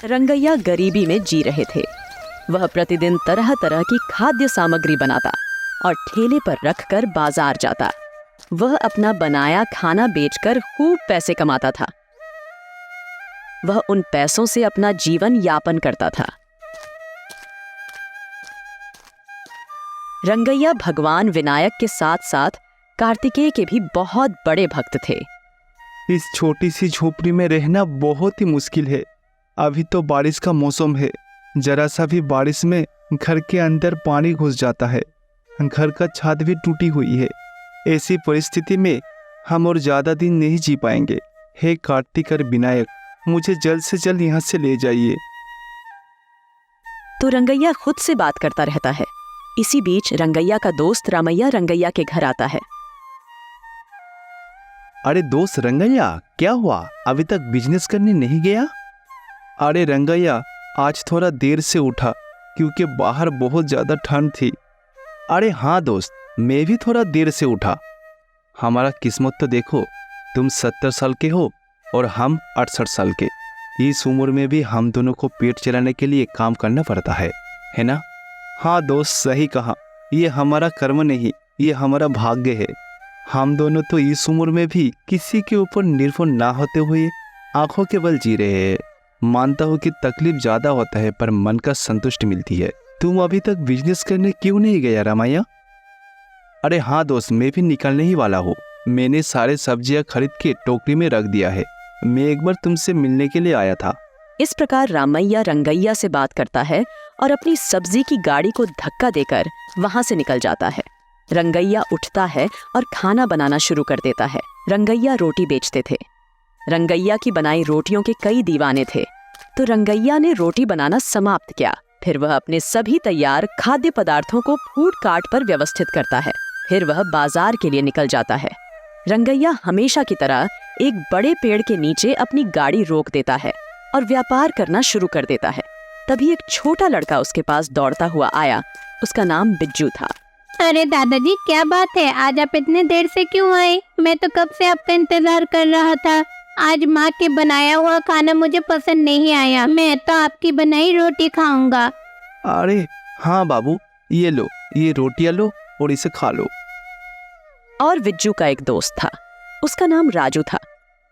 रंगैया गरीबी में जी रहे थे। वह प्रतिदिन तरह तरह की खाद्य सामग्री बनाता और ठेले पर रखकर बाजार जाता। वह अपना बनाया खाना बेचकर खूब पैसे कमाता था। वह उन पैसों से अपना जीवन यापन करता था। रंगैया भगवान विनायक के साथ साथ कार्तिकेय के भी बहुत बड़े भक्त थे। इस छोटी सी झोपड़ी में रहना बहुत ही मुश्किल है। अभी तो बारिश का मौसम है, जरा सा भी बारिश में घर के अंदर पानी घुस जाता है। घर का छत भी टूटी हुई है। ऐसी परिस्थिति में हम और ज़्यादा दिन नहीं जी पाएंगे। हे कार्तिक और विनायक, मुझे जल्द से जल्द यहाँ से ले जाइए। तो रंगैया खुद से बात करता रहता है। इसी बीच रंगैया का दोस्त रामैया रंगैया के घर आता है। अरे दोस्त रंगैया, क्या हुआ? अभी तक बिजनेस करने नहीं गया? अरे रंगैया, आज थोड़ा देर से उठा क्योंकि बाहर बहुत ज़्यादा ठंड थी। अरे हाँ दोस्त, मैं भी थोड़ा देर से उठा। हमारा किस्मत तो देखो, तुम 70 साल के हो और हम 68 साल के। इस उम्र में भी हम दोनों को पेट चलाने के लिए काम करना पड़ता है ना? हाँ दोस्त, सही कहा। ये हमारा कर्म नहीं, ये हमारा भाग्य है। हम दोनों तो इस उम्र में भी किसी के ऊपर निर्भर ना होते हुए आंखों के बल जी रहे हैं। मानता हूँ कि तकलीफ ज़्यादा होता है, पर मन का संतुष्टि मिलती है। तुम अभी तक बिजनेस करने क्यों नहीं गया रामैया? अरे हाँ दोस्त, मैं भी निकलने ही वाला हूँ। मैंने सारे सब्जियाँ खरीद के टोकरी में रख दिया है। मैं एक बार तुमसे मिलने के लिए आया था। इस प्रकार रामैया रंगैया से बात करता है और अपनी सब्जी की गाड़ी को धक्का देकर वहां से निकल जाता है। रंगैया उठता है और खाना बनाना शुरू कर देता है। रंगैया रोटी बेचते थे। रंगैया की बनाई रोटियों के कई दीवाने थे, तो रंगैया ने रोटी बनाना समाप्त किया। फिर वह अपने सभी तैयार खाद्य पदार्थों को फूड कार्ट पर व्यवस्थित करता है। फिर वह बाजार के लिए निकल जाता है। रंगैया हमेशा की तरह एक बड़े पेड़ के नीचे अपनी गाड़ी रोक देता है और व्यापार करना शुरू कर देता है। तभी एक छोटा लड़का उसके पास दौड़ता हुआ आया। उसका नाम बिज्जू था। अरे दादाजी, क्या बात है? आज आप इतने देर से क्यों आए? मैं तो कब से आपका इंतजार कर रहा था। आज माँ के बनाया हुआ खाना मुझे पसंद नहीं आया। मैं तो आपकी बनाई रोटी खाऊंगा। अरे हाँ बाबू, ये लो, ये रोटियां लो और इसे खा लो। और बिज्जू का एक दोस्त था, उसका नाम राजू था।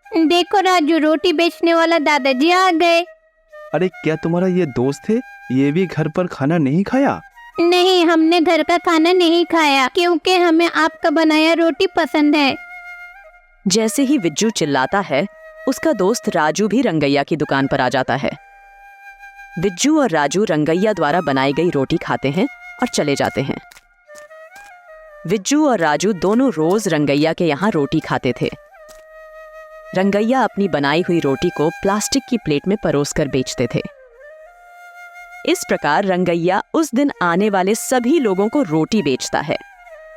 देखो राजू, रोटी बेचने वाला दादाजी आ गए। अरे क्या तुम्हारा ये दोस्त है? ये भी घर पर खाना नहीं खाया? नहीं, हमने घर का खाना नहीं खाया क्योंकि हमें आपका बनाया रोटी पसंद है। जैसे ही बिज्जू चिल्लाता है, उसका दोस्त राजू भी रंगैया की दुकान पर आ जाता है। बिज्जू और राजू रंगैया द्वारा बनाई गई रोटी खाते हैं और चले जाते हैं। बिज्जू और राजू दोनों रोज रंगैया के यहाँ रोटी खाते थे। रंगैया अपनी बनाई हुई रोटी को प्लास्टिक की प्लेट में परोसकर बेचते थे। इस प्रकार रंगैया उस दिन आने वाले सभी लोगों को रोटी बेचता है।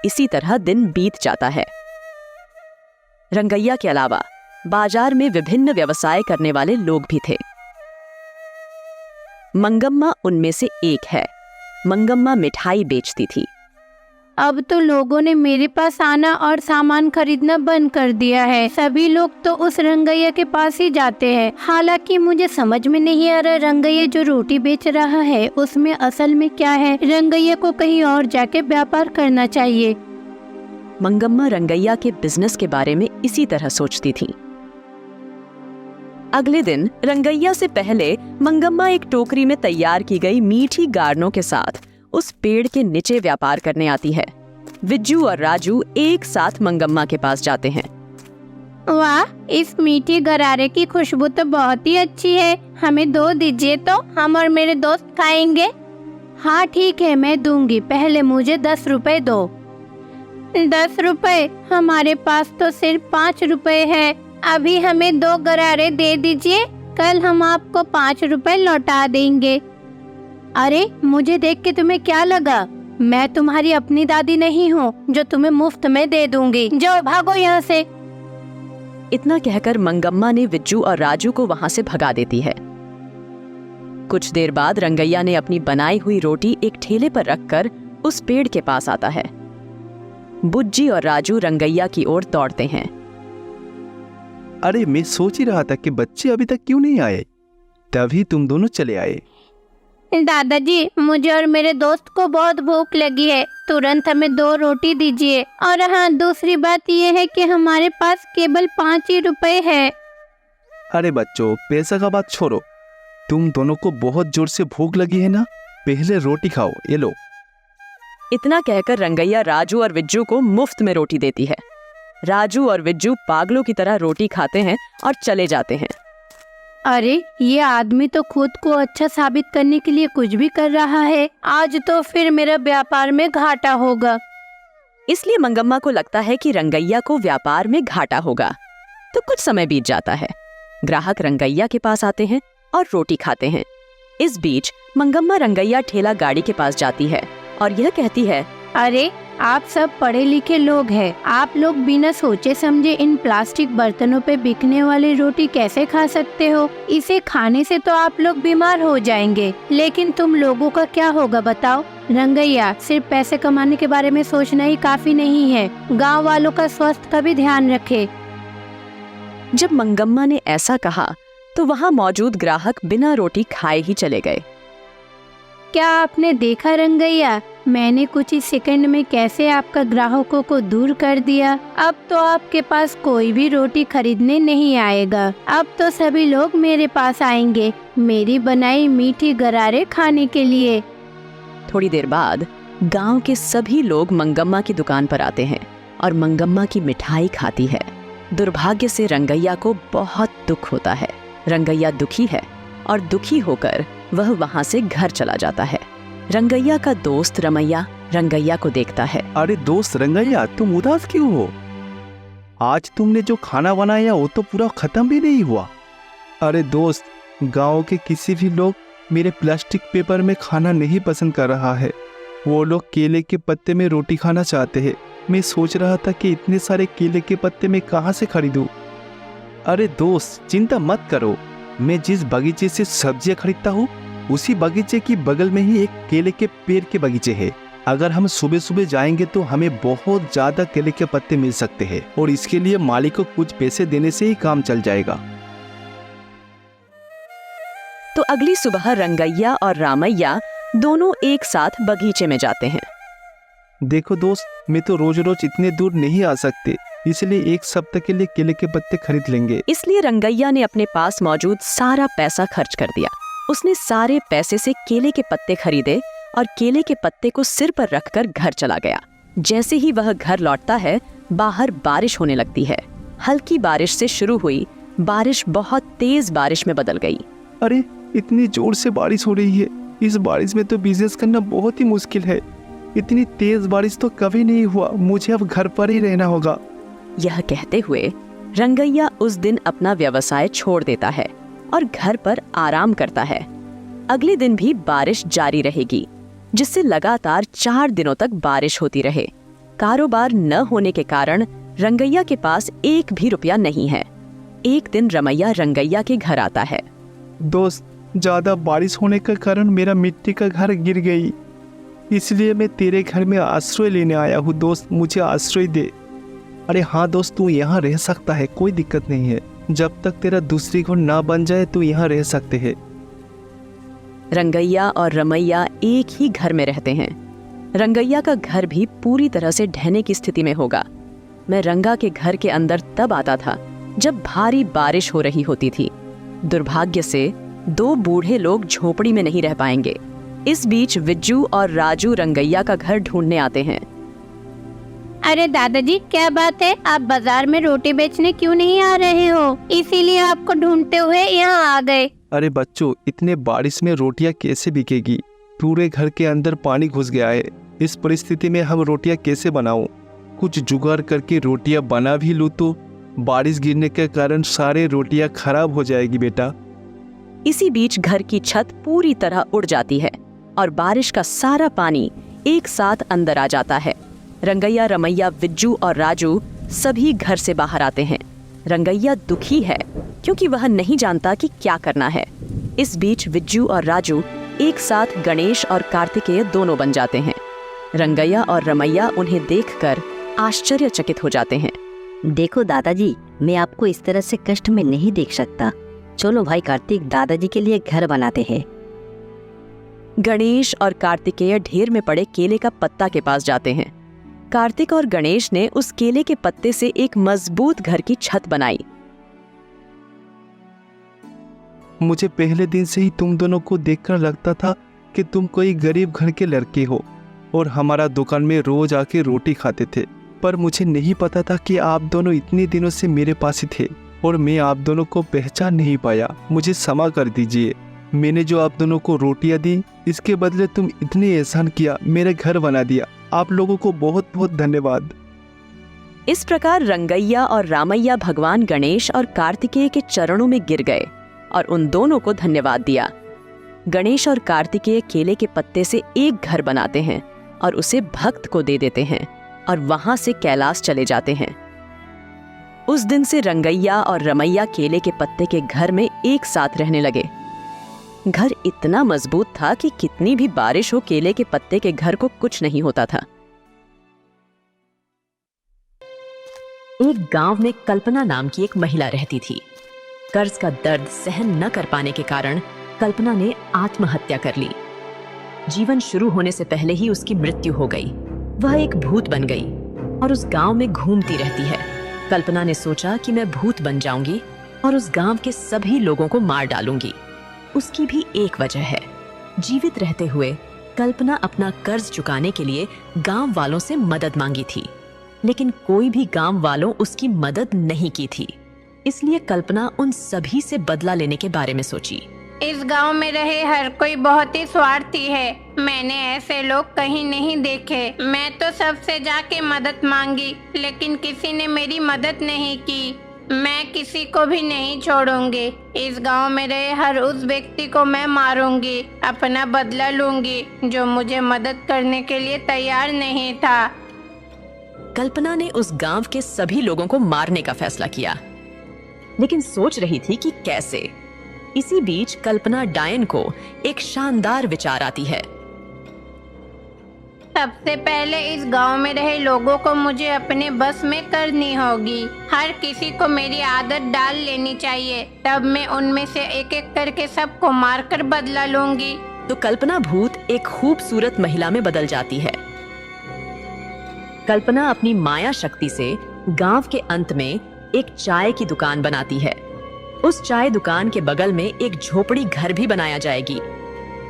इसी तरह दिन बीत जाता है। रंगैया के अलावा बाजार में विभिन्न व्यवसाय करने वाले लोग भी थे। मंगम्मा उनमें से एक है। मंगम्मा मिठाई बेचती थी। अब तो लोगों ने मेरे पास आना और सामान खरीदना बंद कर दिया है। सभी लोग तो उस रंगैया के पास ही जाते हैं। हालांकि मुझे समझ में नहीं आ रहा, रंगैया जो रोटी बेच रहा है उसमें असल में क्या है। रंगैया को कहीं और जाके व्यापार करना चाहिए। मंगम्मा रंगैया के बिजनेस के बारे में इसी तरह सोचती थी। अगले दिन रंगैया से पहले मंगम्मा एक टोकरी में तैयार की गई मीठी गारनों के साथ उस पेड़ के नीचे व्यापार करने आती है। बिज्जू और राजू एक साथ मंगम्मा के पास जाते हैं। वाह, इस मीठी गरारे की खुशबू तो बहुत ही अच्छी है। हमें 2 दीजिए तो हम और मेरे दोस्त खाएंगे। हाँ ठीक है, मैं दूंगी। पहले मुझे 10 रुपए दो। 10 रुपए? हमारे पास तो सिर्फ 5 रुपए है। अभी हमें 2 गरारे दे दीजिए, कल हम आपको 5 रुपए लौटा देंगे। अरे मुझे देख के तुम्हें क्या लगा? मैं तुम्हारी अपनी दादी नहीं हूँ जो तुम्हें मुफ्त में दे दूंगी। जाओ, भागो यहाँ से। इतना कहकर मंगम्मा ने बिज्जू और राजू को वहां से भगा देती है। कुछ देर बाद रंगैया ने अपनी बनाई हुई रोटी एक ठेले पर रखकर उस पेड़ के पास आता है। बुज्जी और राजू रंगैया की ओर दौड़ते हैं। अरे मैं सोच ही रहा था कि बच्चे अभी तक क्यों नहीं आए। तभी तुम दोनों चले आए। दादाजी, मुझे और मेरे दोस्त को बहुत भूख लगी है, तुरंत हमें 2 रोटी दीजिए। और हाँ, दूसरी बात यह है कि हमारे पास केवल 5 ही रुपए है। अरे बच्चों, पैसा का बात छोड़ो, तुम दोनों को बहुत जोर से भूख लगी है ना, पहले रोटी खाओ, ये लो। इतना कहकर रंगैया राजू और विज्जू को मुफ्त में रोटी देती है। राजू और विज्जू पागलों की तरह रोटी खाते हैं और चले जाते हैं। अरे, ये आदमी तो खुद को अच्छा साबित करने के लिए कुछ भी कर रहा है। आज तो फिर मेरा व्यापार में घाटा होगा। इसलिए मंगम्मा को लगता है कि रंगैया को व्यापार में घाटा होगा। तो कुछ समय बीत जाता है। ग्राहक रंगैया के पास आते हैं और रोटी खाते हैं। इस बीच मंगम्मा रंगैया ठेला गाड़ी के पास जाती है और यह कहती है, अरे, आप सब पढ़े लिखे लोग हैं। आप लोग बिना सोचे समझे इन प्लास्टिक बर्तनों पे बिकने वाली रोटी कैसे खा सकते हो? इसे खाने से तो आप लोग बीमार हो जाएंगे, लेकिन तुम लोगों का क्या होगा बताओ? रंगैया, सिर्फ पैसे कमाने के बारे में सोचना ही काफी नहीं है। गांव वालों का स्वास्थ्य का भी ध्यान रखे। जब मंगम्मा ने ऐसा कहा तो वहाँ मौजूद ग्राहक बिना रोटी खाए ही चले गए। क्या आपने देखा रंगैया, मैंने कुछ ही सेकंड में कैसे आपका ग्राहकों को दूर कर दिया। अब तो आपके पास कोई भी रोटी खरीदने नहीं आएगा। अब तो सभी लोग मेरे पास आएंगे, मेरी बनाई मीठी गरारे खाने के लिए। थोड़ी देर बाद गांव के सभी लोग मंगम्मा की दुकान पर आते हैं और मंगम्मा की मिठाई खाती है। दुर्भाग्य से रंगैया को बहुत दुख होता है। रंगैया दुखी है और दुखी होकर वह वहां से घर चला जाता है। रंगैया का दोस्त रमैया रंगैया को देखता है। अरे दोस्त रंगैया, तुम उदास क्यों हो? आज तुमने जो खाना बनाया वो तो पूरा खत्म भी नहीं हुआ। अरे दोस्त, गांव के किसी भी लोग मेरे प्लास्टिक पेपर में खाना नहीं पसंद कर रहा है। वो लोग केले के पत्ते में रोटी खाना चाहते हैं। मैं सोच रहा था कि इतने सारे केले के पत्ते मैं कहाँ से खरीदूं? अरे दोस्त, चिंता मत करो, मैं जिस बगीचे से सब्जियां खरीदता हूँ उसी बगीचे की बगल में ही एक केले के पेड़ के बगीचे है। अगर हम सुबह सुबह जाएंगे तो हमें बहुत ज्यादा केले के पत्ते मिल सकते हैं और इसके लिए मालिक को कुछ पैसे देने से ही काम चल जाएगा। तो अगली सुबह रंगैया और रामैया दोनों एक साथ बगीचे में जाते हैं। देखो दोस्त, मैं तो रोज रोज इतने दूर नहीं आ सकते, इसलिए एक सप्ताह के लिए केले के पत्ते खरीद लेंगे। इसलिए रंगैया ने अपने पास मौजूद सारा पैसा खर्च कर दिया। उसने सारे पैसे से केले के पत्ते खरीदे और केले के पत्ते को सिर पर रखकर घर चला गया। जैसे ही वह घर लौटता है, बाहर बारिश होने लगती है। हल्की बारिश से शुरू हुई बारिश बहुत तेज बारिश में बदल गई। अरे, इतनी जोर से बारिश हो रही है, इस बारिश में तो बिजनेस करना बहुत ही मुश्किल है। इतनी तेज बारिश तो कभी नहीं हुआ, मुझे अब घर पर ही रहना होगा। यह कहते हुए रंगैया उस दिन अपना व्यवसाय छोड़ देता है और घर पर आराम करता है। अगले दिन भी बारिश जारी रहेगी, जिससे लगातार 4 दिनों तक बारिश होती रहे। कारोबार न होने के कारण रंगैया के पास 1 भी रुपया नहीं है। एक दिन रमैया रंगैया के घर आता है। दोस्त, ज्यादा बारिश होने के कारण मेरा मिट्टी का घर गिर गई, इसलिए मैं तेरे घर में आश्रय लेने आया हूँ। दोस्त, मुझे आश्रय दे। अरे हाँ दोस्त, तू यहाँ रह सकता है, कोई दिक्कत नहीं है। जब तक तेरा दूसरी घर ना बन जाए तो यहाँ रह सकते हैं। रंगैया और रमैया एक ही घर में रहते हैं। रंगैया का घर भी पूरी तरह से ढहने की स्थिति में होगा। मैं रंगा के घर के अंदर तब आता था जब भारी बारिश हो रही होती थी। दुर्भाग्य से 2 बूढ़े लोग झोपड़ी में नहीं रह पाएंगे। इस बीच विज्जू और राजू रंगैया का घर ढूंढने आते हैं। अरे दादाजी, क्या बात है, आप बाजार में रोटी बेचने क्यों नहीं आ रहे हो? इसीलिए आपको ढूंढते हुए यहाँ आ गए। अरे बच्चों, इतने बारिश में रोटियां कैसे बिकेगी? पूरे घर के अंदर पानी घुस गया है। इस परिस्थिति में हम रोटियां कैसे बनाऊं? कुछ जुगाड़ करके रोटियां बना भी लूं तो बारिश गिरने के कारण सारे रोटियां खराब हो जाएगी बेटा। इसी बीच घर की छत पूरी तरह उड़ जाती है और बारिश का सारा पानी एक साथ अंदर आ जाता है। रंगैया, रमैया, विज्जू और राजू सभी घर से बाहर आते हैं। रंगैया दुखी है क्योंकि वह नहीं जानता कि क्या करना है। इस बीच विज्जू और राजू एक साथ गणेश और कार्तिकेय दोनों बन जाते हैं। रंगैया और रमैया उन्हें देखकर आश्चर्यचकित हो जाते हैं। देखो दादाजी, मैं आपको इस तरह से कष्ट में नहीं देख सकता। चलो भाई कार्तिक, दादाजी के लिए घर बनाते हैं। गणेश और कार्तिकेय ढेर में पड़े केले का पत्ता के पास जाते हैं। कार्तिक और गणेश ने उस केले के पत्ते से एक मजबूत घर की छत बनाई। मुझे पहले दिन से ही तुम दोनों को देखकर लगता था कि तुम कोई गरीब घर के लड़के हो और हमारा दुकान में रोज आके रोटी खाते थे, पर मुझे नहीं पता था कि आप दोनों इतने दिनों से मेरे पास ही थे और मैं आप दोनों को पहचान नहीं पाया। मुझे क्षमा कर दीजिए। मैंने जो आप दोनों को रोटियां दी, इसके बदले तुम इतने एहसान किया, मेरे घर बना दिया। आप लोगों को बहुत बहुत धन्यवाद। इस प्रकार रंगैया और रामैया भगवान गणेश और कार्तिकेय के चरणों में गिर गए और उन दोनों को धन्यवाद दिया। गणेश और कार्तिकेय केले के पत्ते से एक घर बनाते हैं और उसे भक्त को दे देते हैं और वहां से कैलाश चले जाते हैं। उस दिन से रंगैया और रमैया केले के पत्ते के घर में एक साथ रहने लगे। घर इतना मजबूत था कि कितनी भी बारिश हो, केले के पत्ते के घर को कुछ नहीं होता था। एक गांव में कल्पना नाम की एक महिला रहती थी। कर्ज का दर्द सहन न कर पाने के कारण कल्पना ने आत्महत्या कर ली। जीवन शुरू होने से पहले ही उसकी मृत्यु हो गई। वह एक भूत बन गई और उस गांव में घूमती रहती है। कल्पना ने सोचा कि मैं भूत बन जाऊंगी और उस गांव के सभी लोगों को मार डालूंगी। उसकी भी एक वजह है। जीवित रहते हुए कल्पना अपना कर्ज चुकाने के लिए गांव वालों से मदद मांगी थी, लेकिन कोई भी गांव वालों उसकी मदद नहीं की थी। इसलिए कल्पना उन सभी से बदला लेने के बारे में सोची। इस गांव में रहे हर कोई बहुत ही स्वार्थी है। मैंने ऐसे लोग कहीं नहीं देखे। मैं तो सबसे जाके मदद मांगी, लेकिन किसी ने मेरी मदद नहीं की। मैं किसी को भी नहीं छोड़ूंगी। इस गांव में रहे हर उस व्यक्ति को मैं मारूंगी, अपना बदला लूंगी जो मुझे मदद करने के लिए तैयार नहीं था। कल्पना ने उस गांव के सभी लोगों को मारने का फैसला किया, लेकिन सोच रही थी कि कैसे। इसी बीच कल्पना डायन को एक शानदार विचार आती है। सबसे पहले इस गांव में रहे लोगों को मुझे अपने बस में करनी होगी। हर किसी को मेरी आदत डाल लेनी चाहिए, तब मैं उनमें से एक एक करके सबको मारकर बदला लूंगी। तो कल्पना भूत एक खूबसूरत महिला में बदल जाती है। कल्पना अपनी माया शक्ति से गांव के अंत में एक चाय की दुकान बनाती है। उस चाय दुकान के बगल में एक झोपड़ी घर भी बनाया जाएगी।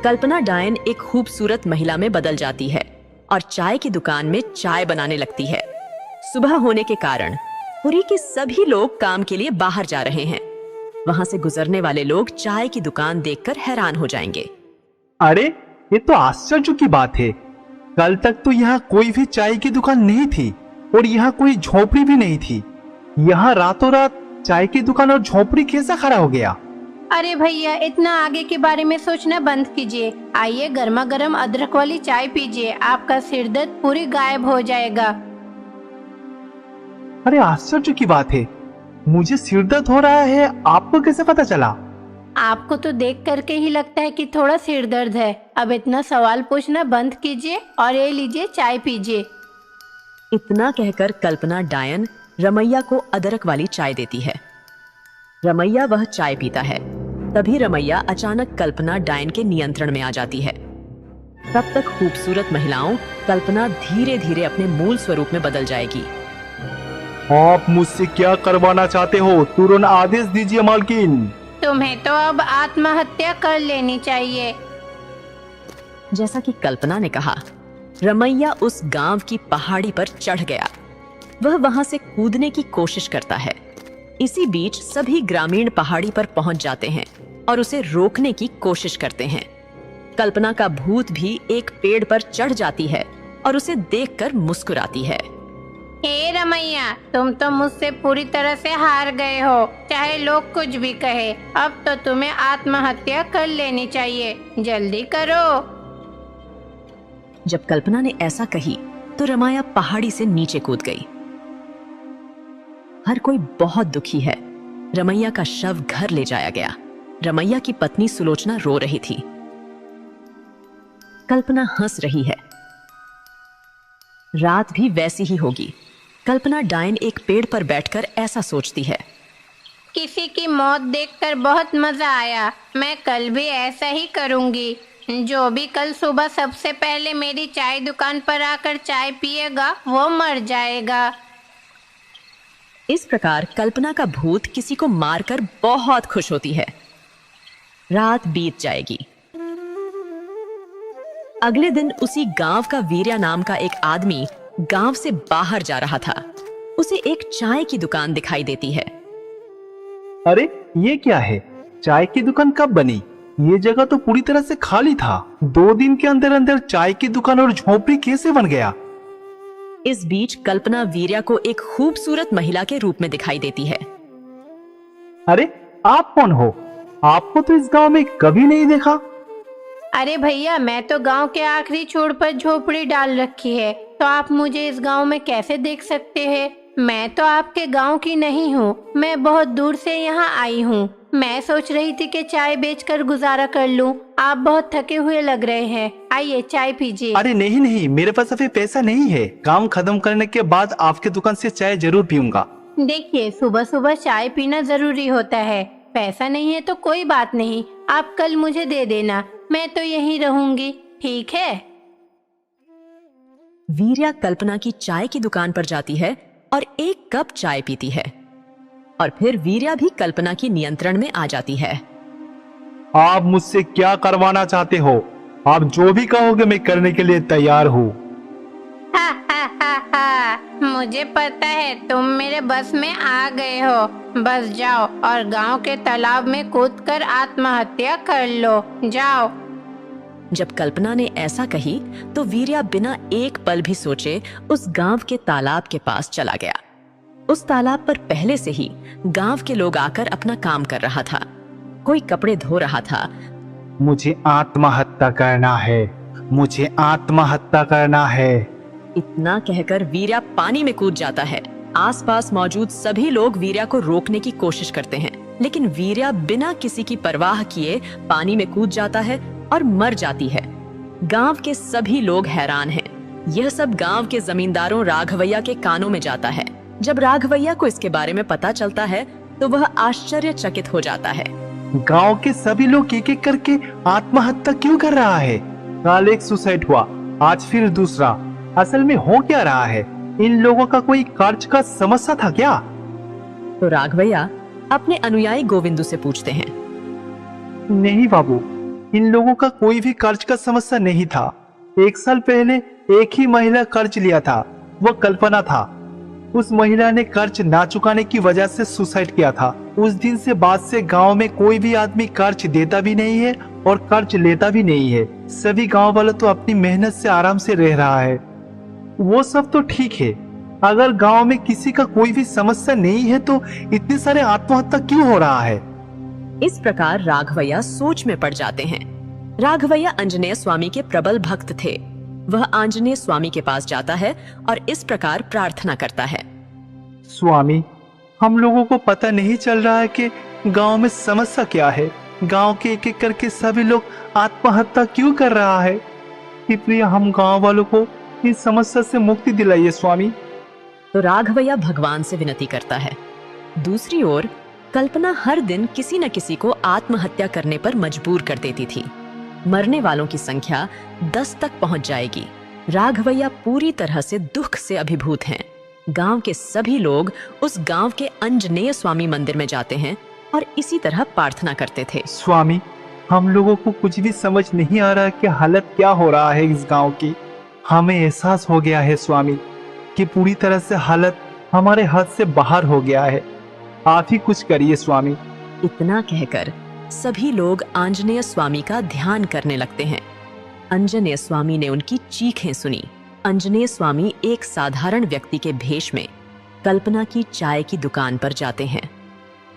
कल्पना डायन एक खूबसूरत महिला में बदल जाती है और चाय की दुकान में चाय बनाने लगती है। सुबह होने के कारण पुरी के सभी लोग काम के लिए बाहर जा रहे हैं। वहां से गुजरने वाले लोग चाय की दुकान देखकर हैरान हो जाएंगे। अरे, ये तो आश्चर्य की बात है। कल तक तो यहाँ कोई भी चाय की दुकान नहीं थी और यहाँ कोई झोपड़ी भी नहीं थी। यहाँ रातों रात चाय की दुकान और झोपड़ी कैसा खड़ा हो गया? अरे भैया, इतना आगे के बारे में सोचना बंद कीजिए। आइए गर्मा गर्म अदरक वाली चाय पीजिए, आपका सिर दर्द पूरी गायब हो जाएगा। अरे, आश्चर्य की बात है। मुझे सिर दर्द हो रहा है, आपको कैसे पता चला? आपको तो देख करके ही लगता है कि थोड़ा सिर दर्द है। अब इतना सवाल पूछना बंद कीजिए और ये लीजिए चाय पीजिए। इतना कहकर कल्पना डायन रमैया को अदरक वाली चाय देती है। रमैया वह चाय पीता है। तभी रमैया अचानक कल्पना डायन के नियंत्रण में आ जाती है। तब तक खूबसूरत महिलाओं कल्पना धीरे धीरे अपने मूल स्वरूप में बदल जाएगी। आप मुझसे क्या करवाना चाहते हो? तुरंत आदेश दीजिए मालकिन। तुम्हें तो अब आत्महत्या कर लेनी चाहिए। जैसा कि कल्पना ने कहा, रमैया उस गांव की पहाड़ी पर चढ़ गया। वह वहां से कूदने की कोशिश करता है। इसी बीच सभी ग्रामीण पहाड़ी पर पहुंच जाते हैं और उसे रोकने की कोशिश करते हैं। कल्पना का भूत भी एक पेड़ पर चढ़ जाती है और उसे देखकर मुस्कुराती है। हे रमैया, तुम तो मुझसे पूरी तरह से हार गए हो, चाहे लोग कुछ भी कहे। अब तो तुम्हें आत्महत्या कर लेनी चाहिए, जल्दी करो। जब कल्पना ने ऐसा कही तो रमैया पहाड़ी से नीचे कूद गई। हर कोई बहुत दुखी है। रमैया का शव घर ले जाया गया। रमैया की पत्नी सुलोचना रो रही थी। कल्पना हंस रही है। रात भी वैसी ही होगी। कल्पना डायन एक पेड़ पर बैठकर ऐसा सोचती है। किसी की मौत देखकर बहुत मजा आया। मैं कल भी ऐसा ही करूंगी। जो भी कल सुबह सबसे पहले मेरी चाय दुकान पर आकर चाय पिएगा वो मर जाएगा। इस प्रकार कल्पना का भूत किसी को मारकर बहुत खुश होती है। रात बीत जाएगी। अगले दिन उसी गांव का वीर्या नाम का एक आदमी गांव से बाहर जा रहा था। उसे एक चाय की दुकान दिखाई देती है। अरे ये क्या है? चाय की दुकान कब बनी? ये जगह तो पूरी तरह से खाली था। 2 दिन के अंदर अंदर चाय की दुकान और झोपड़ी कैसे बन गया? इस बीच कल्पना वीर्या को एक खूबसूरत महिला के रूप में दिखाई देती है। अरे आप कौन हो? आपको तो इस गांव में कभी नहीं देखा। अरे भैया, मैं तो गांव के आखिरी छोर पर झोपड़ी डाल रखी है, तो आप मुझे इस गांव में कैसे देख सकते हैं? मैं तो आपके गांव की नहीं हूँ। मैं बहुत दूर से यहाँ आई हूँ। मैं सोच रही थी कि चाय बेचकर गुजारा कर लूँ। आप बहुत थके हुए लग रहे हैं। आइए चाय पीजिए। अरे नहीं नहीं, मेरे पास अभी पैसा नहीं है। काम खत्म करने के बाद आपके दुकान से चाय जरूर पीऊंगा। देखिए, सुबह सुबह चाय पीना जरूरी होता है। पैसा नहीं है तो कोई बात नहीं, आप कल मुझे दे देना। मैं तो यहीं रहूंगी, ठीक है? वीर्या कल्पना की चाय की दुकान पर जाती है और एक कप चाय पीती है और फिर वीर्या भी कल्पना की नियंत्रण में आ जाती है। आप मुझसे क्या करवाना चाहते हो? आप जो भी कहोगे मैं करने के लिए तैयार हूँ। हा हा हा हा, मुझे पता है तुम मेरे बस में आ गए हो। बस जाओ और गांव के तालाब में कूदकर आत्महत्या कर लो। जाओ। जब कल्पना ने ऐसा कही तो वीर्या बिना एक पल भी सोचे उस गांव के तालाब के पास चला गया। उस तालाब पर पहले से ही गांव के लोग आकर अपना काम कर रहा था। कोई कपड़े धो रहा था। मुझे आत्महत्या करना है, मुझे आत्महत्या करना है। इतना कहकर वीर्या पानी में कूद जाता है। आसपास मौजूद सभी लोग वीर्या को रोकने की कोशिश करते हैं, लेकिन वीर्या बिना किसी की परवाह किए पानी में कूद जाता है और मर जाती है। गांव के सभी लोग हैरान हैं। यह सब गांव के जमींदारों राघवैया के कानों में जाता है। जब राघवैया को इसके बारे में पता चलता है तो वह आश्चर्यचकित हो जाता है। गांव के सभी लोग एक एक करके आत्महत्या क्यों कर रहा है? कल एक सुसाइड हुआ, आज फिर दूसरा। असल में हो क्या रहा है? इन लोगों का कोई कर्ज का समस्या था क्या? तो राघवैया अपने अनुयायी गोविंदू से पूछते हैं। नहीं बाबू, इन लोगों का कोई भी कर्ज का समस्या नहीं था। 1 साल पहले एक ही महिला कर्ज लिया था, वह कल्पना था। उस महिला ने कर्ज ना चुकाने की वजह से सुसाइड किया था। उस दिन से बाद से गांव में कोई भी आदमी कर्ज देता भी नहीं है और कर्ज लेता भी नहीं है। सभी गांव वाले तो अपनी मेहनत से आराम से रह रहा है। वो सब तो ठीक है, अगर गांव में किसी का कोई भी समस्या नहीं है तो इतने सारे आत्महत्या क्यों हो रहा है? इस प्रकार राघवैया सोच में पड़ जाते हैं। राघवैया आंजनेय स्वामी के प्रबल भक्त थे। वह आंजनेय स्वामी के पास जाता है और इस प्रकार प्रार्थना करता है। स्वामी, हम लोगों को पता नहीं चल रहा है कि गांव में समस्या क्या है। गांव के एक एक करके सभी लोग आत्महत्या क्यों कर रहा है? कृपया हम गांव वालों को इस समस्या से मुक्ति दिलाइए स्वामी। तो राघवैया भगवान से विनती करता है। दूसरी ओर कल्पना हर दिन किसी न किसी को आत्महत्या करने पर मजबूर कर देती थी। मरने वालों की संख्या 10 तक पहुंच जाएगी। राघवैया पूरी तरह से दुख से अभिभूत हैं। गांव के सभी लोग उस गांव के आंजनेय स्वामी मंदिर में जाते हैं और इसी तरह प्रार्थना करते थे। स्वामी, हम लोगों को कुछ भी समझ नहीं आ रहा कि हालत क्या हो रहा है इस गांव की। हमें एहसास हो गया है स्वामी कि पूरी तरह से हालत हमारे हाथ से बाहर हो गया है। आप ही कुछ करिए स्वामी। इतना कहकर सभी लोग आंजनेय स्वामी का ध्यान करने लगते हैं। आंजनेय स्वामी ने उनकी चीखें सुनी। आंजनेय स्वामी एक साधारण व्यक्ति के भेष में कल्पना की चाय की दुकान पर जाते हैं।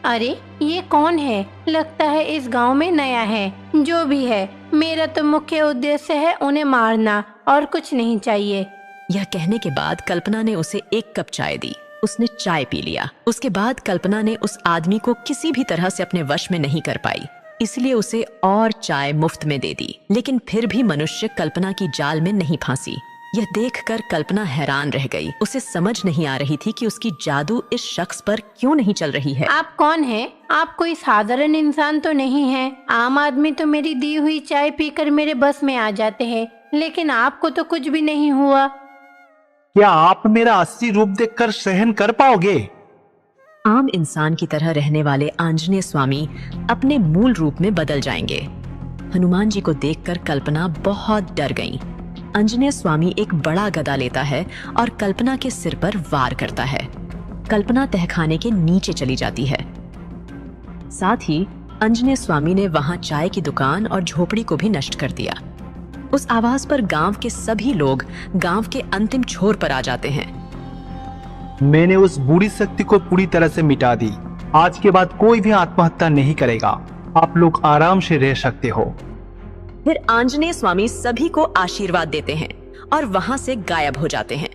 अरे ये कौन है? लगता है इस गांव में नया है। जो भी है, मेरा तो मुख्य उद्देश्य है उन्हें मारना, और कुछ नहीं चाहिए। यह कहने के बाद कल्पना ने उसे एक कप चाय दी। उसने चाय पी लिया। उसके बाद कल्पना ने उस आदमी को किसी भी तरह से अपने वश में नहीं कर पाई, इसलिए उसे और चाय मुफ्त में दे दी। लेकिन फिर भी मनुष्य कल्पना की जाल में नहीं फांसी। यह देखकर कल्पना हैरान रह गई। उसे समझ नहीं आ रही थी कि उसकी जादू इस शख्स पर क्यों नहीं चल रही है। आप कौन हैं? आप कोई साधारण इंसान तो नहीं हैं। आम आदमी तो मेरी दी हुई चाय पीकर मेरे बस में आ जाते हैं, लेकिन आपको तो कुछ भी नहीं हुआ। क्या आप मेरा असली रूप देखकर सहन कर पाओगे? आम इंसान की तरह रहने वाले आंजनेय स्वामी अपने मूल रूप में बदल जाएंगे। हनुमान जी को देखकर कल्पना बहुत डर गई। आंजनेय स्वामी एक बड़ा गदा लेता है और कल्पना के सिर पर वार करता है। कल्पना तहखाने के नीचे चली जाती है। साथ ही आंजनेय स्वामी ने वहां चाय की दुकान और झोपड़ी को भी नष्ट कर दिया। उस आवाज पर गांव के सभी लोग गांव के अंतिम छोर पर आ जाते हैं। मैंने उस बुरी शक्ति को पूरी तरह से मिटा दी। आज के बाद कोई भी आत्महत्या नहीं करेगा। आप लोग आराम से रह सकते हो। फिर आंजनेय स्वामी सभी को आशीर्वाद देते हैं और वहां से गायब हो जाते हैं।